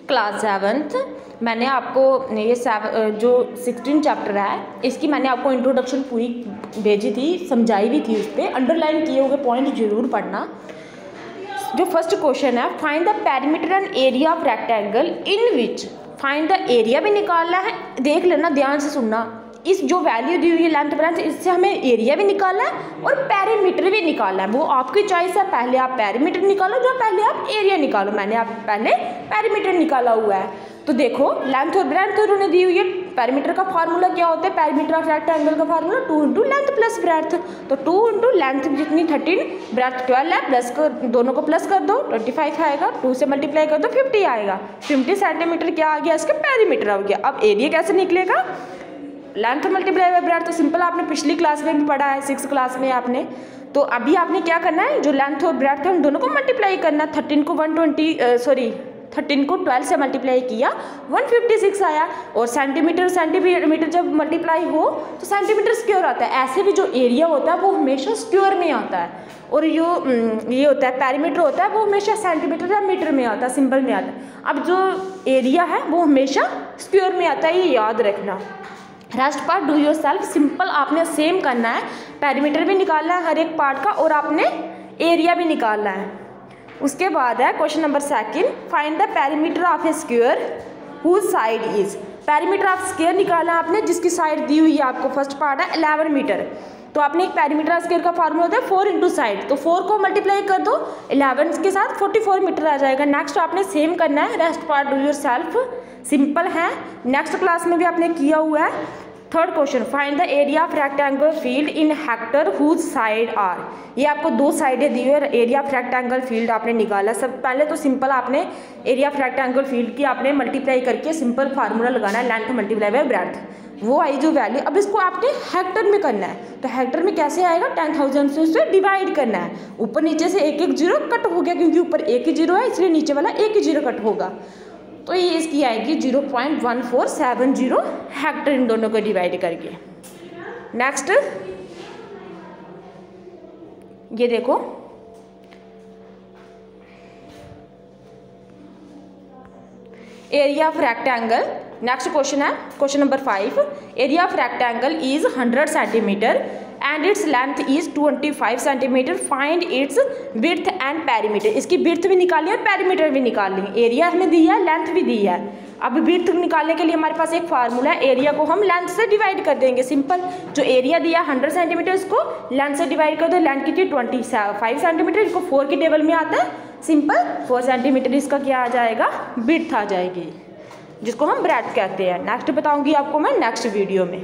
Class 7th मैंने आपको ये जो 16 चैप्टर है इसकी मैंने आपको इंट्रोडक्शन पूरी भेजी थी, समझाई भी थी। उस पर अंडरलाइन किए हुए पॉइंट जरूर पढ़ना। जो फर्स्ट क्वेश्चन है, find the perimeter and area of rectangle in which, find the area भी निकालना है, देख लेना ध्यान से सुनना। इस जो वैल्यू दी हुई है लेंथ ब्रेड्थ, इससे हमें एरिया भी निकालना है और पेरीमीटर भी निकालना है। वो आपकी चॉइस है, पहले आप पेरीमीटर निकालो या पहले आप एरिया निकालो। मैंने आप पहले पेरीमीटर निकाला हुआ है। तो देखो लेंथ और ब्रेड्थ उन्होंने दी हुई है। पेरीमीटर का फार्मूला क्या होता है? पेरीमीटर ऑफ रेक्टेंगल का formula 2 into length plus breadth. तो 2 इंटू लेंथ जितनी 13, ब्रेड्थ 12 है, प्लस कर दोनों को प्लस कर दो 25 आएगा, 2 से मल्टीप्लाई कर दो 50 आएगा। 50 सेंटीमीटर क्या आ गया? इसका पेरीमीटर आ गया। अब एरिया कैसे निकलेगा? Length multiply by breadth. तो सिंपल, आपने पिछली क्लास में भी पढ़ा है, 6th क्लास में आपने। तो अभी आपने क्या करना है, जो लेंथ और ब्रेड्थ है उन दोनों को मल्टीप्लाई करना। 13 को 12 से मल्टीप्लाई किया 156 आया। और सेंटीमीटर जब मल्टीप्लाई हो तो सेंटीमीटर स्क्वायर आता है। ऐसे भी जो एरिया होता है वो हमेशा स्क्वायर में आता है, और ये होता है पेरीमीटर होता है वो हमेशा सेंटीमीटर या मीटर में आता है, सिंबल में आता है। अब जो एरिया है वो हमेशा स्क्वायर में आता है, ये याद रखना। Rest part do yourself, simple आपने सेम करना है। पेरीमीटर भी निकालना है हर एक पार्ट का और आपने एरिया भी निकालना है। उसके बाद है question number 2, find the perimeter of a square whose side is. Perimeter of square निकालना है आपने जिसकी साइड दी हुई है आपको। फर्स्ट पार्ट है 11 मीटर। तो आपने एक पेरीमीटर ऑफ स्क्वायर का फार्मूला होता है 4 इंटू साइड। तो 4 को मल्टीप्लाई कर दो 11 के साथ 44 मीटर आ जाएगा। नेक्स्ट आपने सेम करना है, rest part do yourself, simple है, नेक्स्ट क्लास में भी आपने किया हुआ है। Third question, find the area of rectangle field in hectare whose side are. ये आपको 2 साइडें दी हुई है, एरिया ऑफ रेक्टेंगल फील्ड आपने निकाला। सब पहले तो सिंपल आपने एरिया ऑफ रेक्टेंगल फील्ड की आपने मल्टीप्लाई करके सिंपल फार्मूला लगाना है, लेंथ मल्टीप्लाई बाय ब्रेड्थ, वो आई जो वैल्यू। अब इसको आपने हेक्टर में करना है। तो हेक्टर में कैसे आएगा? 10,000 से उसे डिवाइड करना है। ऊपर नीचे से एक जीरो कट हो गया, क्योंकि ऊपर एक ही जीरो है इसलिए नीचे वाला एक ही जीरो कट होगा। तो ये इसकी आएगी 0.1470 हेक्टर, इन दोनों को डिवाइड करके। नेक्स्ट ये देखो, area of rectangle. Next question है question number 5, area of rectangle is 100 centimetre and its length is 25 centimetre, find its width and perimeter. इसकी विड्थ भी निकाली है, पेरीमीटर भी निकाल लेंगे। एरिया हमें दी है, लेंथ भी दी है। अब विड्थ निकालने के लिए हमारे पास एक फार्मूला है, एरिया को हम लेंथ से डिवाइड कर देंगे। सिंपल, जो एरिया दिया 100 सेंटीमीटर, इसको लेंथ से डिवाइड कर दो। लेंथ की थी 25 सेंटीमीटर, इसको 4 की टेबल में आता है। सिंपल 4 सेंटीमीटर इसका क्या आ जाएगा? विड्थ आ जाएगी, जिसको हम ब्रेड्थ कहते हैं। नेक्स्ट बताऊंगी आपको मैं नेक्स्ट वीडियो में।